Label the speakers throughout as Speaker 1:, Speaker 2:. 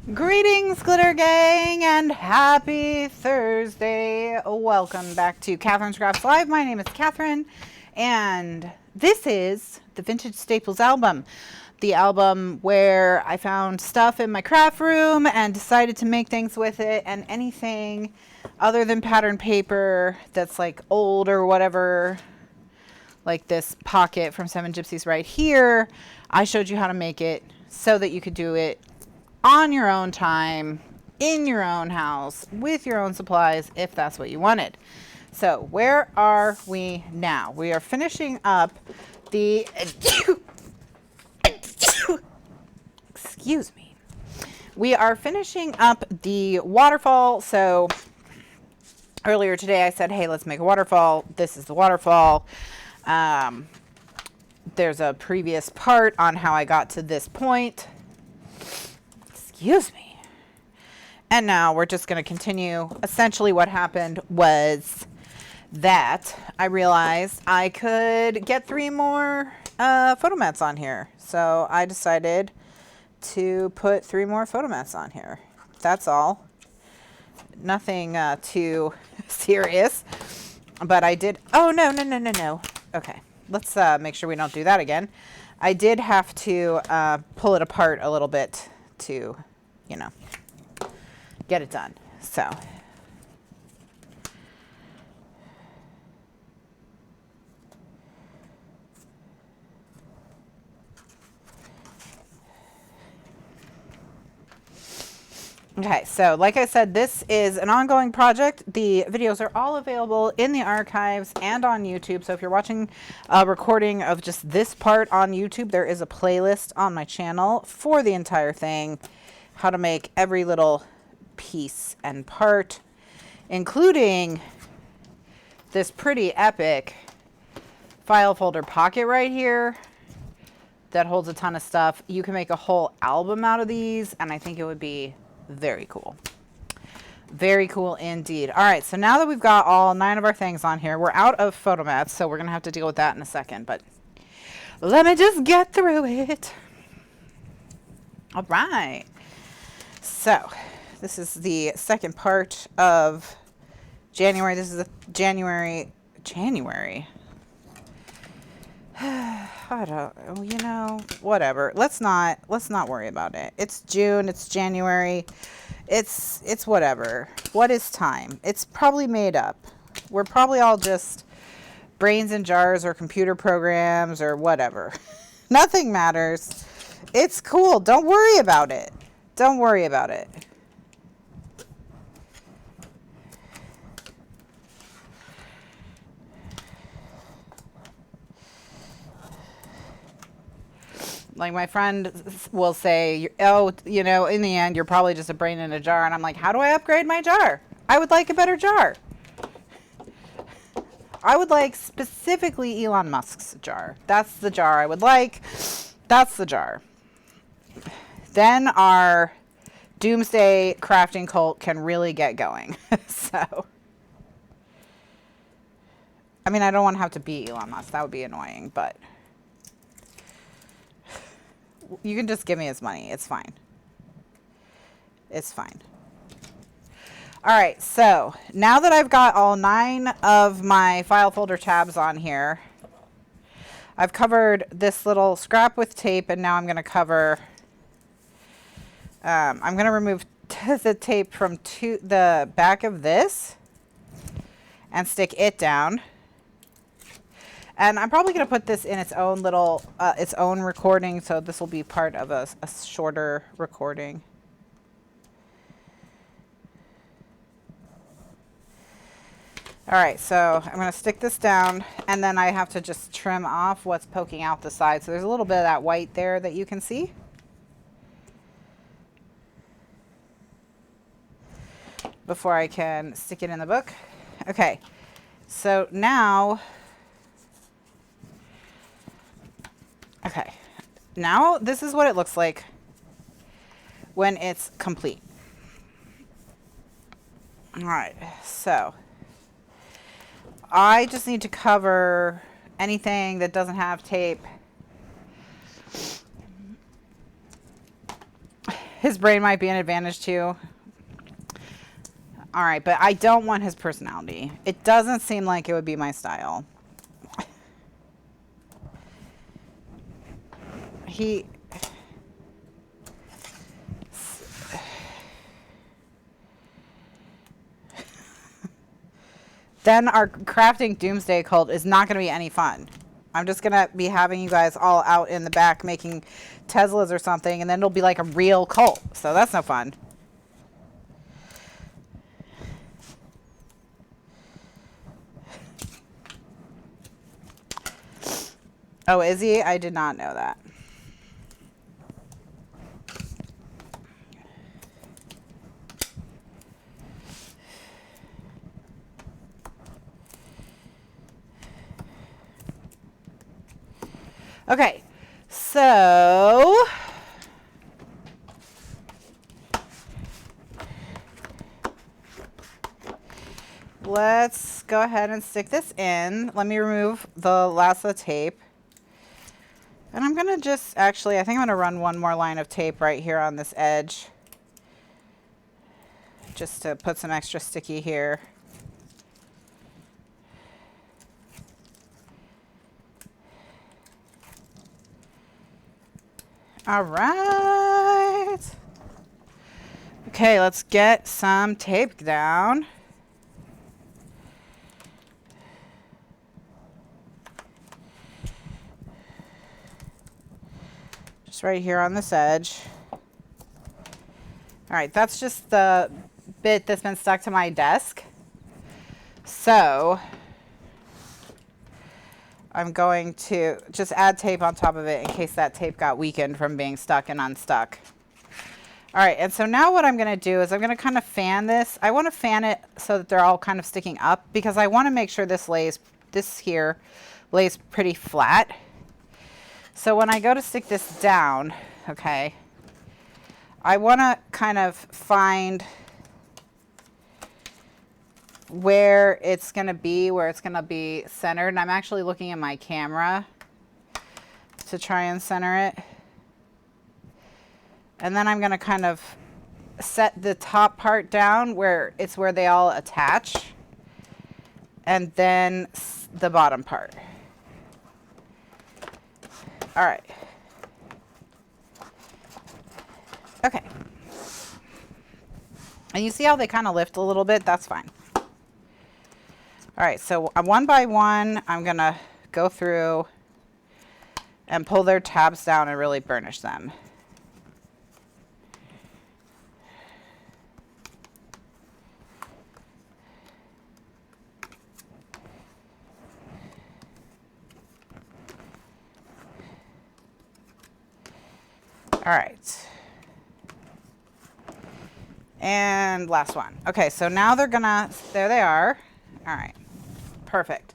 Speaker 1: Greetings, Glitter Gang, and happy Thursday. Welcome back to Kathryn Scraps Live. My name is Kathryn, and this is the Vintage Staples album. The album where I found stuff in my craft room and decided to make things with it, and anything other than pattern paper that's like old or whatever, like this pocket from Seven Gypsies right here, I showed you how to make it so that you could do it on your own time, in your own house, with your own supplies, if that's what you wanted. So where are we now? We are finishing up the, excuse me. We are finishing up the waterfall. So earlier today I said, hey, let's make a waterfall. This is the waterfall. There's a previous part on how I got to this point. Excuse me. And now we're just going to continue. Essentially what happened was that I realized I could get 3 more photo mats on here. So I decided to put 3 more photo mats on here. That's all. Nothing too serious. But I did. Oh, no. Okay. Let's make sure we don't do that again. I did have to pull it apart a little bit to, you know, get it done. So okay, so like I said, this is an ongoing project. The videos are all available in the archives and on YouTube. So if you're watching a recording of just this part on YouTube, there is a playlist on my channel for the entire thing, how to make every little piece and part, including this pretty epic file folder pocket right here that holds a ton of stuff. You can make a whole album out of these, and I think it would be very cool. Very cool indeed. All right, so now that we've got all 9 of our things on here, we're out of photo mats, so we're going to have to deal with that in a second, but let me just get through it. All right. So this is the second part of January. This is the January. I don't, you know, whatever. Let's not worry about it. It's June, it's January. It's whatever. What is time? It's probably made up. We're probably all just brains in jars or computer programs or whatever. Nothing matters. It's cool. Don't worry about it. Don't worry about it. Like my friend will say, oh, you know, in the end, you're probably just a brain in a jar. And I'm like, how do I upgrade my jar? I would like a better jar. I would like specifically Elon Musk's jar. That's the jar I would like. That's the jar. Then our doomsday crafting cult can really get going. So, I mean, I don't want to have to be Elon Musk. That would be annoying, but you can just give me his money. It's fine. It's fine. All right, so now that I've got all 9 of my file folder tabs on here, I've covered this little scrap with tape, and now I'm going to cover, I'm going to remove the tape from the back of this and stick it down. And I'm probably going to put this in its own little, its own recording, so this will be part of a shorter recording. All right, so I'm going to stick this down, and then I have to just trim off what's poking out the side. So there's a little bit of that white there that you can see. Before I can stick it in the book. Okay, so now, okay, now this is what it looks like when it's complete. All right, so I just need to cover anything that doesn't have tape His brain might be an advantage too. All right, but I don't want his personality. It doesn't seem like it would be my style. Then our crafting doomsday cult is not going to be any fun. I'm just going to be having you guys all out in the back making Teslas or something, and then it'll be like a real cult. So that's no fun. Oh, is he? I did not know that. Okay, so let's go ahead and stick this in. Let me remove the last of the tape. And I'm going to just, actually, I think I'm going to run one more line of tape right here on this edge. Just to put some extra sticky here. All right. Okay, let's get some tape down. Just right here on this edge. All right, that's just the bit that's been stuck to my desk. So I'm going to just add tape on top of it in case that tape got weakened from being stuck and unstuck. All right, and so now what I'm going to do is I'm going to kind of fan this. I want to fan it so that they're all kind of sticking up because I want to make sure this here lays pretty flat. So when I go to stick this down, okay, I want to kind of find where it's going to be centered. And I'm actually looking at my camera to try and center it. And then I'm going to kind of set the top part down where they all attach. And then the bottom part. All right. Okay. And you see how they kind of lift a little bit? That's fine. All right, so one by one, I'm going to go through and pull their tabs down and really burnish them. All right. And last one. Okay, so now there they are. All right, perfect.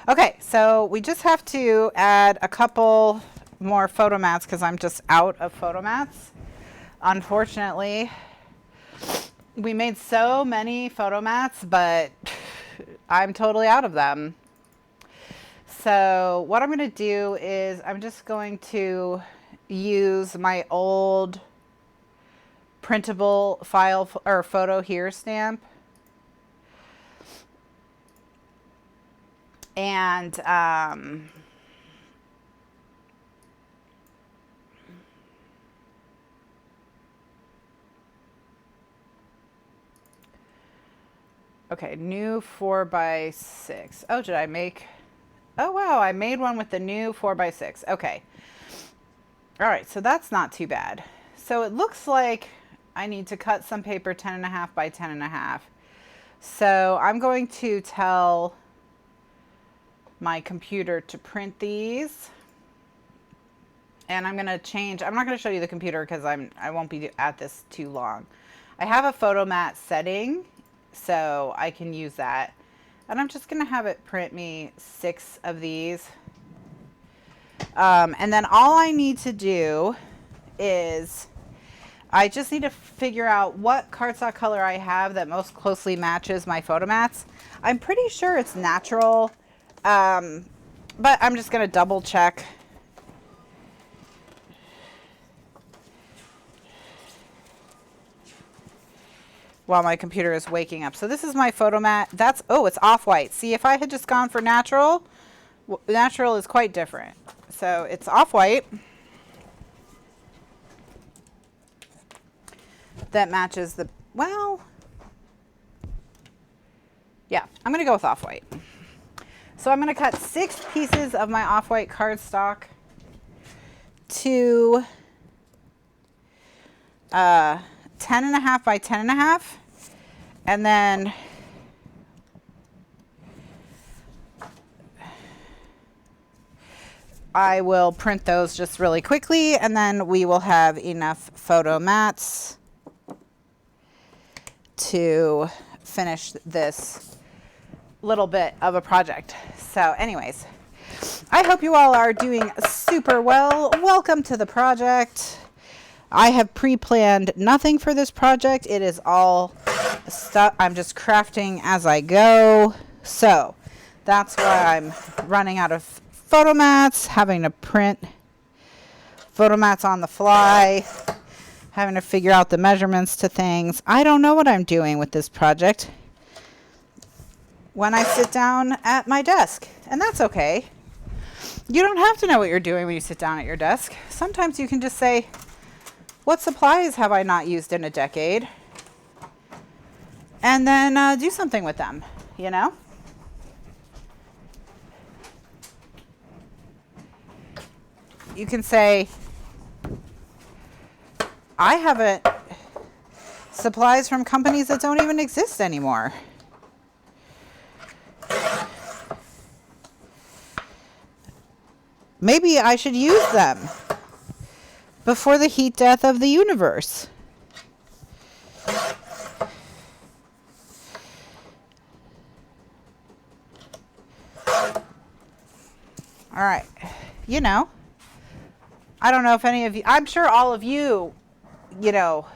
Speaker 1: Okay, so we just have to add a couple more photo mats because I'm just out of photo mats. Unfortunately, we made so many photo mats, but I'm totally out of them. So what I'm going to do is I'm just going to use my old printable file or photo here stamp. And okay, new 4x6. Oh, did I make? Oh, wow, I made one with the new 4x6. Okay. All right, so that's not too bad. So it looks like I need to cut some paper 10.5 by 10.5. So I'm going to tell my computer to print these. And I'm going to change. I'm not going to show you the computer because I won't be at this too long. I have a photo mat setting, so I can use that. And I'm just going to have it print me 6 of these. And then all I need to do is I just need to figure out what cardstock color I have that most closely matches my photo mats. I'm pretty sure it's natural, but I'm just going to double check. while my computer is waking up. So this is my photo mat. That's, oh, it's off-white. See, if I had just gone for natural, natural is quite different. So it's off-white. That matches the, well, yeah, I'm going to go with off-white. So I'm going to cut 6 pieces of my off-white cardstock to 10.5 by 10.5, and then I will print those just really quickly, and then we will have enough photo mats to finish this little bit of a project. So anyways, I hope you all are doing super well. Welcome to the project. I have pre-planned nothing for this project. It is all stuff I'm just crafting as I go. So that's why I'm running out of photo mats, having to print photo mats on the fly, having to figure out the measurements to things. I don't know what I'm doing with this project when I sit down at my desk, and that's okay. You don't have to know what you're doing when you sit down at your desk. Sometimes you can just say, what supplies have I not used in a decade? And then do something with them, you know? You can say, I haven't supplies from companies that don't even exist anymore. Maybe I should use them before the heat death of the universe. All right. You know, I don't know if any of you, I'm sure all of you, you know,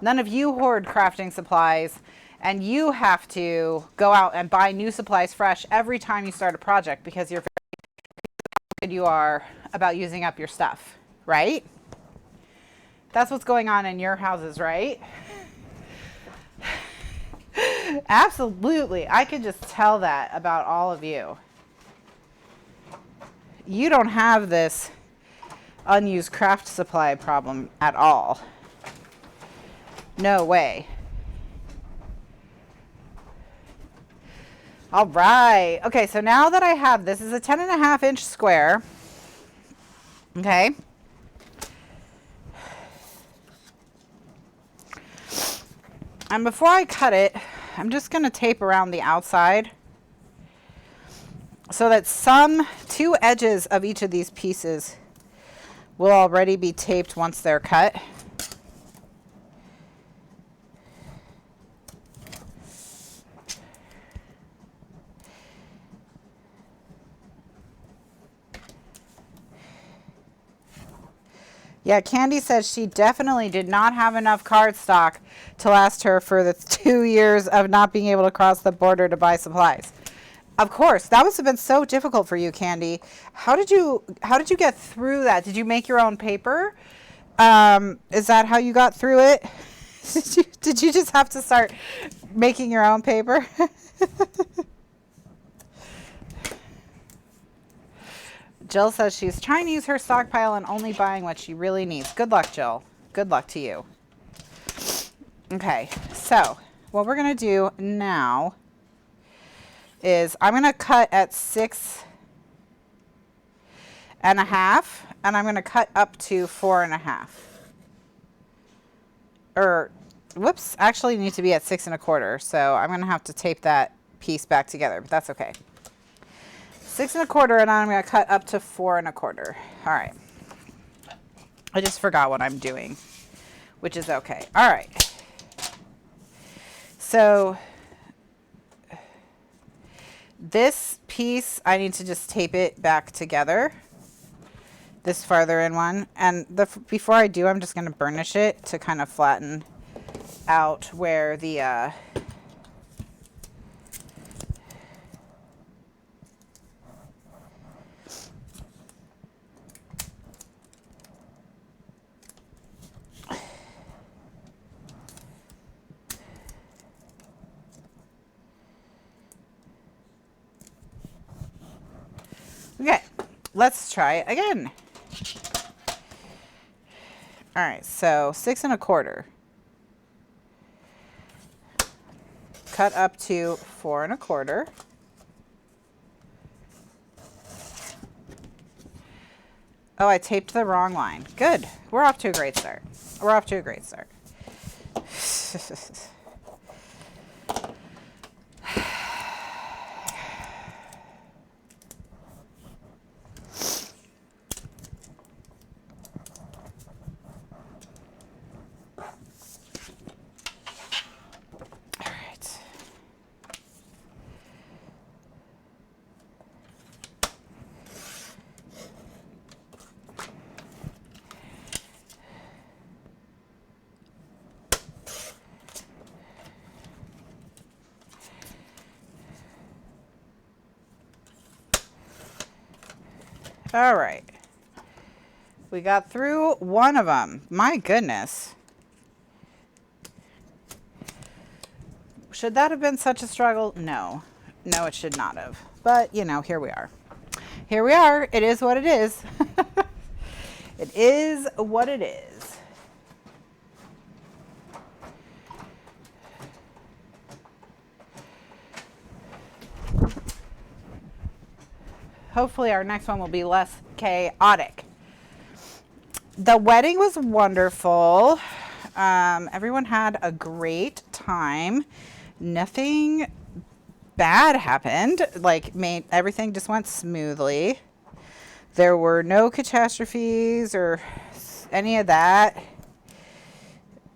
Speaker 1: none of you hoard crafting supplies, and you have to go out and buy new supplies fresh every time you start a project because you're very good you are about using up your stuff, right? That's what's going on in your houses, right? Absolutely. I could just tell that about all of you. You don't have this unused craft supply problem at all. No way. All right. Okay, so now that I have this is a 10.5-inch square. Okay. And before I cut it, I'm just going to tape around the outside so that two edges of each of these pieces will already be taped once they're cut. Yeah, Candy says she definitely did not have enough cardstock to last her for the 2 years of not being able to cross the border to buy supplies. Of course, that must have been so difficult for you, Candy. How did you get through that? Did you make your own paper? Is that how you got through it? Did you just have to start making your own paper? Jill says she's trying to use her stockpile and only buying what she really needs. Good luck, Jill. Good luck to you. Okay, so what we're going to do now is I'm going to cut at 6.5, and I'm going to cut up to 4.5. Or, whoops, actually need to be at 6.25, so I'm going to have to tape that piece back together, but that's okay. 6.25, and I'm going to cut up to 4.25. All right. I just forgot what I'm doing, which is okay. All right. So this piece, I need to just tape it back together. This farther in one. And before I do, I'm just going to burnish it to kind of flatten out where the... Okay, let's try it again. All right, so 6 1/4. Cut up to 4 1/4. Oh, I taped the wrong line. Good. We're off to a great start. We're off to a great start. All right. We got through one of them. My goodness. Should that have been such a struggle? No. No, it should not have. But, you know, here we are. Here we are. It is what it is. It is what it is. Hopefully our next one will be less chaotic. The wedding was wonderful. Everyone had a great time. Nothing bad happened. Like, everything just went smoothly. There were no catastrophes or any of that.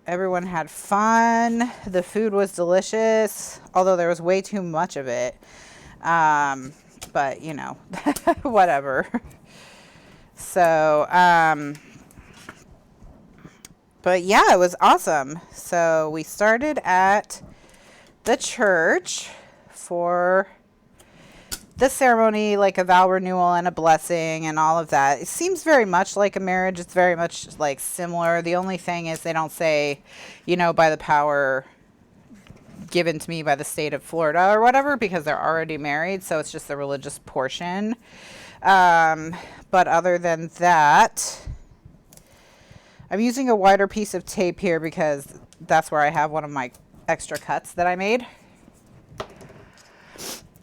Speaker 1: Everyone had fun. The food was delicious, although there was way too much of it. But, you know, whatever. So, but yeah, it was awesome. So we started at the church for the ceremony, like a vow renewal and a blessing and all of that. It seems very much like a marriage. It's very much like similar. The only thing is they don't say, you know, by the power given to me by the state of Florida or whatever, because they're already married. So it's just the religious portion. But other than that, I'm using a wider piece of tape here because that's where I have one of my extra cuts that I made.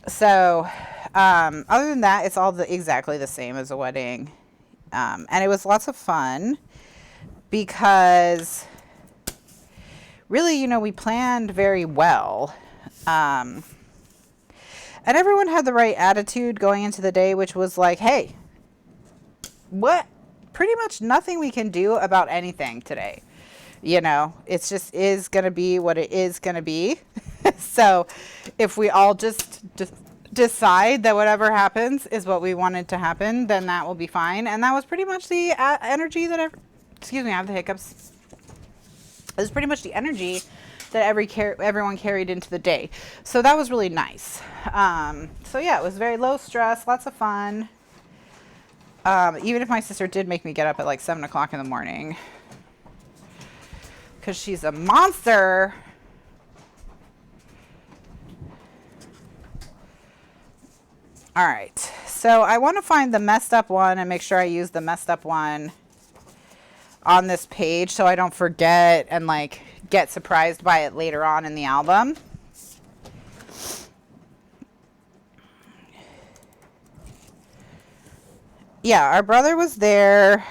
Speaker 1: So, other than that, it's all exactly the same as a wedding. And it was lots of fun because really, you know, we planned very well. And everyone had the right attitude going into the day, which was like, hey, what? Pretty much nothing we can do about anything today. You know, it's just is going to be what it is going to be. So if we all just decide that whatever happens is what we wanted to happen, then that will be fine. And that was pretty much the energy that excuse me, I have the hiccups. It was pretty much the energy that everyone carried into the day. So that was really nice. So yeah, it was very low stress, lots of fun. Even if my sister did make me get up at like 7 o'clock in the morning because she's a monster. All right, so I want to find the messed up one and make sure I use the messed up one on this page so I don't forget and like get surprised by it later on in the album. Yeah, our brother was there.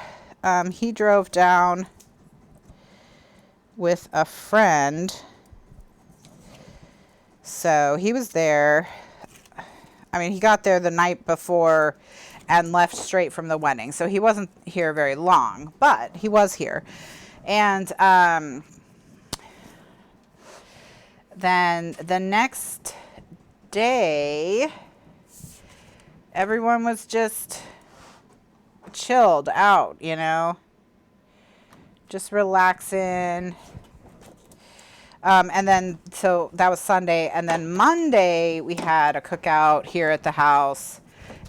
Speaker 1: He drove down with a friend. So he was there. I mean, he got there the night before and left straight from the wedding. So he wasn't here very long, but he was here. And then the next day, everyone was just chilled out, you know, just relaxing. And then, so that was Sunday. And then Monday, we had a cookout here at the house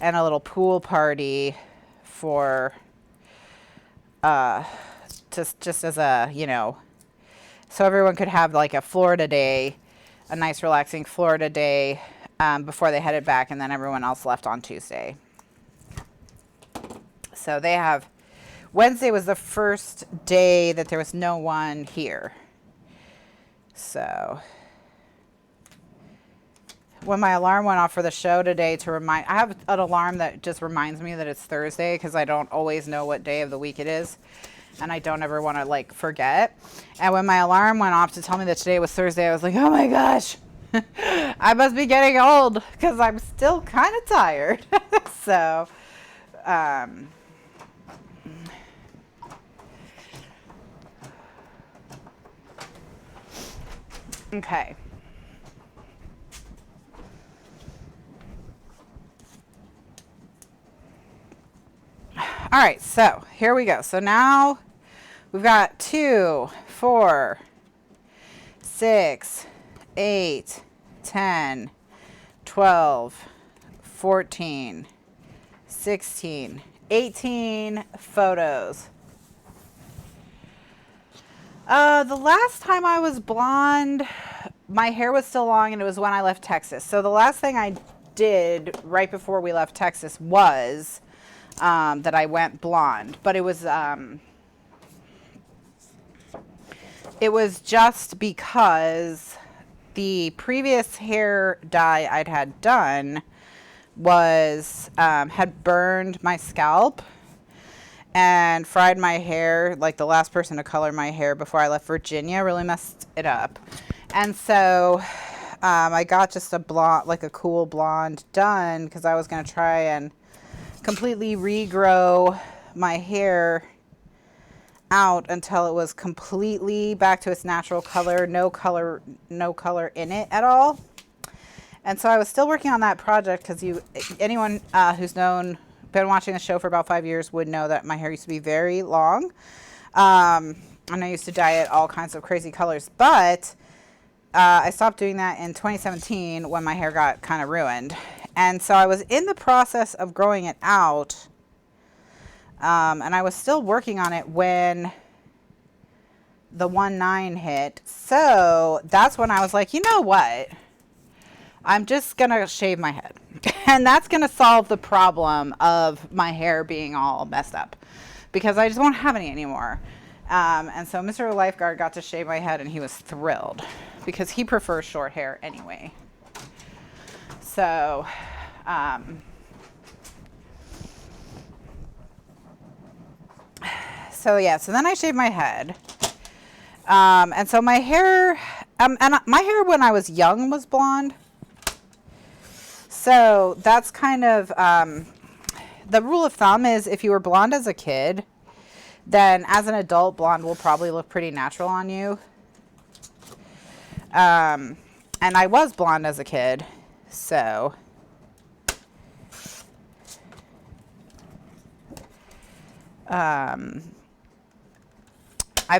Speaker 1: and a little pool party for, just as a, you know, so everyone could have like a Florida day, a nice relaxing Florida day, before they headed back. And then everyone else left on Tuesday. So they have, Wednesday was the first day that there was no one here. So when my alarm went off for the show today to remind, I have an alarm that just reminds me that it's Thursday because I don't always know what day of the week it is. And I don't ever want to like forget. And when my alarm went off to tell me that today was Thursday, I was like, oh my gosh, I must be getting old because I'm still kind of tired. So, okay. All right, so here we go. So now we've got 2, 4, 6, 8, 10, 12, 14, 16, 18 photos. The last time I was blonde, my hair was still long and it was when I left Texas. So the last thing I did right before we left Texas was that I went blonde, but it was just because the previous hair dye I'd had done was had burned my scalp and fried my hair. Like the last person to color my hair before I left Virginia really messed it up. And so I got just a blonde, like a cool blonde done because I was going to try and completely regrow my hair out until it was completely back to its natural color, no color in it at all. And so I was still working on that project because anyone who's been watching the show for about 5 years would know that my hair used to be very long. And I used to dye it all kinds of crazy colors, but I stopped doing that in 2017 when my hair got kind of ruined. And so I was in the process of growing it out, and I was still working on it when the 1/9 hit. So that's when I was like, you know what? I'm just going to shave my head. And that's going to solve the problem of my hair being all messed up because I just won't have any anymore. And so Mr. Lifeguard got to shave my head and he was thrilled because he prefers short hair anyway. So, so then I shaved my head. And so my hair, and my hair when I was young was blonde. So that's kind of, the rule of thumb is if you were blonde as a kid, then as an adult, blonde will probably look pretty natural on you. And I was blonde as a kid. So, I've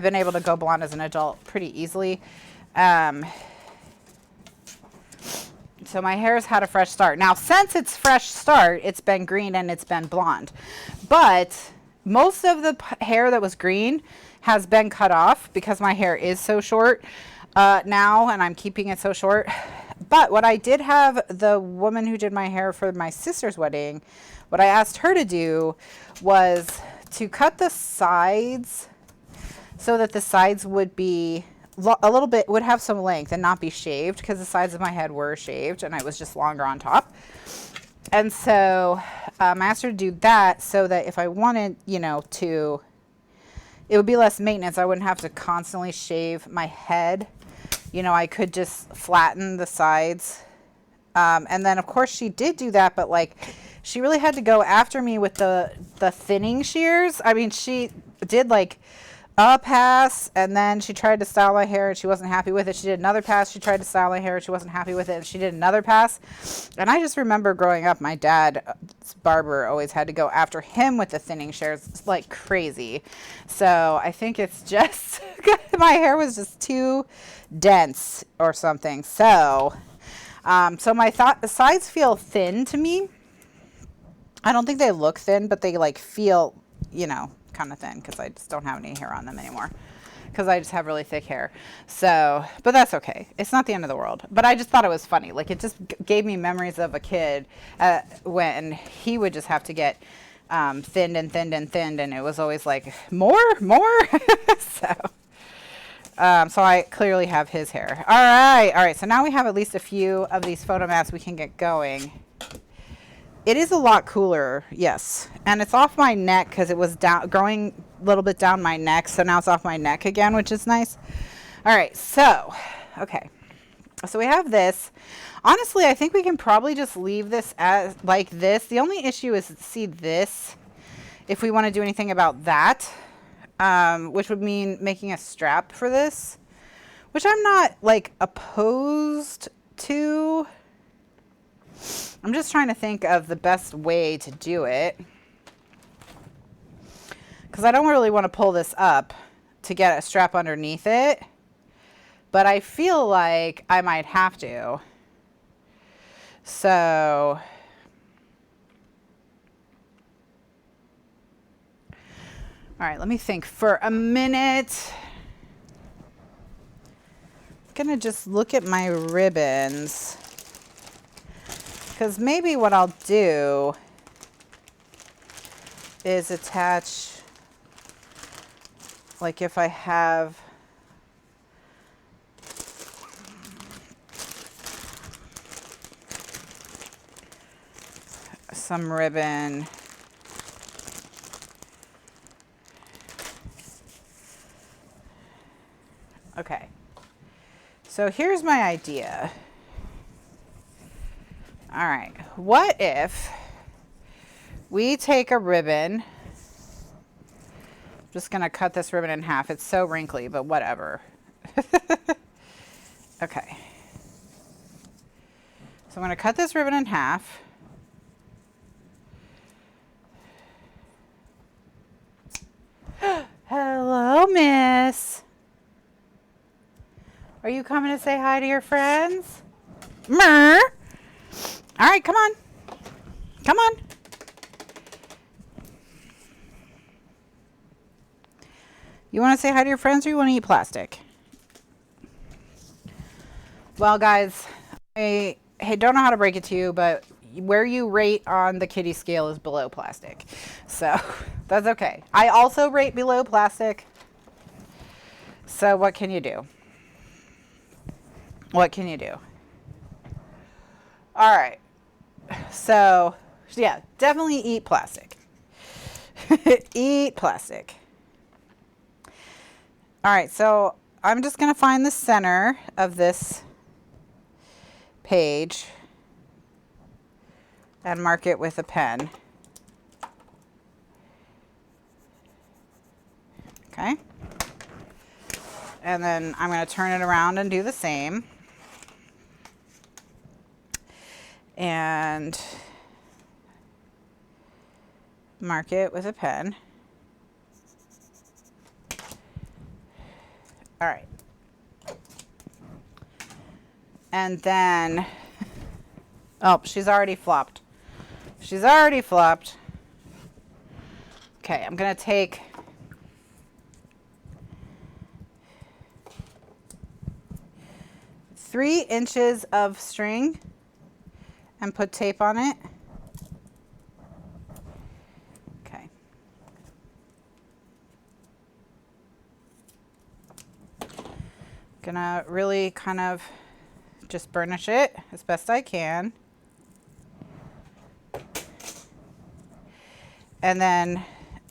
Speaker 1: been able to go blonde as an adult pretty easily. So my hair's had a fresh start. Now, since it's fresh start, it's been green and it's been blonde. But most of the hair that was green has been cut off because my hair is so short now, and I'm keeping it so short. But what I did have the woman who did my hair for my sister's wedding, what I asked her to do was to cut the sides so that the sides would be a little bit, would have some length and not be shaved because the sides of my head were shaved and I was just longer on top. And so I asked her to do that so that if I wanted, it would be less maintenance. I wouldn't have to constantly shave my head. I could just flatten the sides. And then, of course, she did do that, but, she really had to go after me with the thinning shears. I mean, she did, a pass, and then she tried to style my hair, and she wasn't happy with it. She did another pass. She tried to style my hair, and she wasn't happy with it, and she did another pass. And I just remember growing up, my dad's barber always had to go after him with the thinning shears like crazy. So I think it's just my hair was just too dense or something. So the sides feel thin to me. I don't think they look thin, but they feel, kind of thin because I just don't have any hair on them anymore because I just have really thick hair. So, but that's okay. It's not the end of the world. But I just thought it was funny. It just gave me memories of a kid when he would just have to get thinned and thinned and thinned, and it was always like, more. So I clearly have his hair. All right, so now we have at least a few of these photo mats we can get going. It is a lot cooler, yes, and it's off my neck because it was growing a little bit down my neck, so now it's off my neck again, which is nice. All right, so, okay, so we have this. Honestly, I think we can probably just leave this as like this. The only issue is, see this, if we want to do anything about that. Which would mean making a strap for this, which I'm not like opposed to. I'm just trying to think of the best way to do it, because I don't really want to pull this up to get a strap underneath it, but I feel like I might have to. So all right, let me think for a minute. I'm gonna just look at my ribbons, because maybe what I'll do is attach, like if I have some ribbon. Okay, so here's my idea. All right, what if we take a ribbon? I'm just gonna cut this ribbon in half. It's so wrinkly, but whatever. Okay, so I'm gonna cut this ribbon in half. Hello, miss. Are you coming to say hi to your friends? Mer. All right, come on. Come on. You want to say hi to your friends, or you want to eat plastic? Well, guys, I don't know how to break it to you, but where you rate on the kitty scale is below plastic. So that's okay. I also rate below plastic. So what can you do? What can you do? All right. So, yeah, definitely eat plastic. Eat plastic. All right, so I'm just going to find the center of this page and mark it with a pen. Okay. And then I'm going to turn it around and do the same. And mark it with a pen. All right. And then, oh, she's already flopped. She's already flopped. Okay, I'm going to take three inches of string and put tape on it. Okay. Gonna really kind of just burnish it as best I can. And then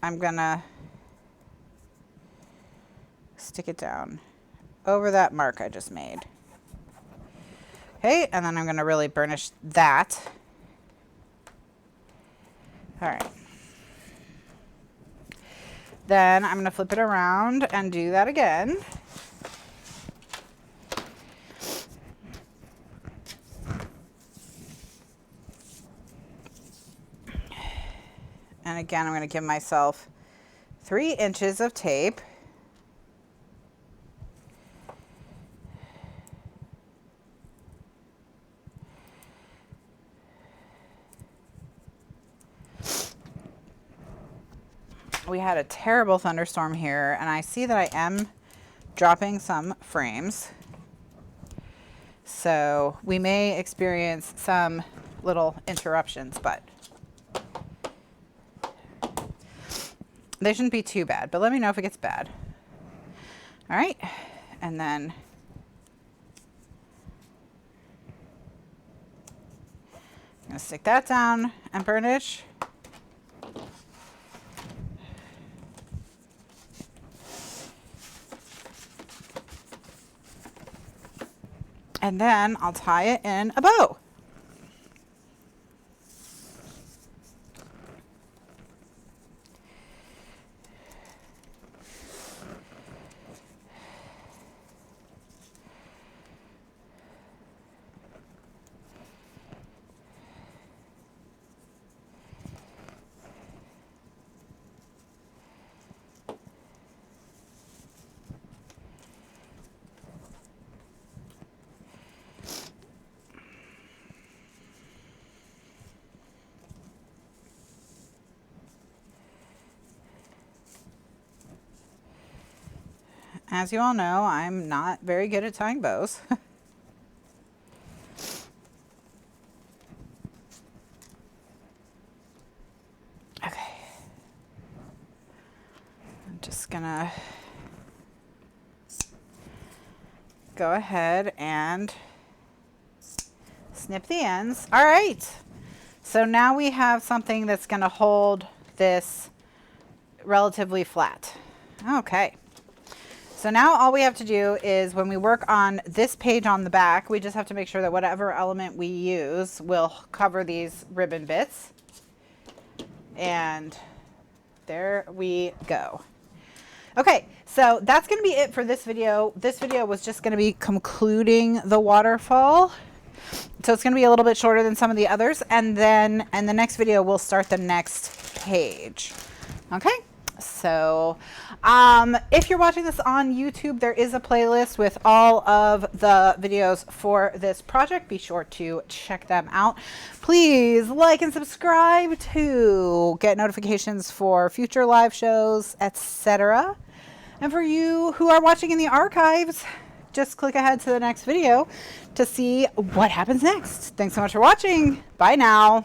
Speaker 1: I'm gonna stick it down over that mark I just made. Okay, and then I'm gonna really burnish that. All right. Then I'm gonna flip it around and do that again. And again, I'm gonna give myself 3 inches of tape. We had a terrible thunderstorm here, and I see that I am dropping some frames. So we may experience some little interruptions, but They shouldn't be too bad, but let me know if it gets bad. All right, and then I'm gonna stick that down and burnish. And then I'll tie it in a bow. As you all know, I'm not very good at tying bows. Okay. I'm just gonna go ahead and snip the ends. All right. So now we have something that's gonna hold this relatively flat. Okay. So now all we have to do is when we work on this page on the back, we just have to make sure that whatever element we use will cover these ribbon bits. And there we go. Okay, so that's going to be it for this video. This video was just going to be concluding the waterfall. So it's going to be a little bit shorter than some of the others. And then in the next video, we'll start the next page. Okay. So if you're watching this on YouTube, there is a playlist with all of the videos for this project. Be sure to check them out. Please like and subscribe to get notifications for future live shows, etc. And for you who are watching in the archives, just click ahead to the next video to see what happens next. Thanks so much for watching. Bye now.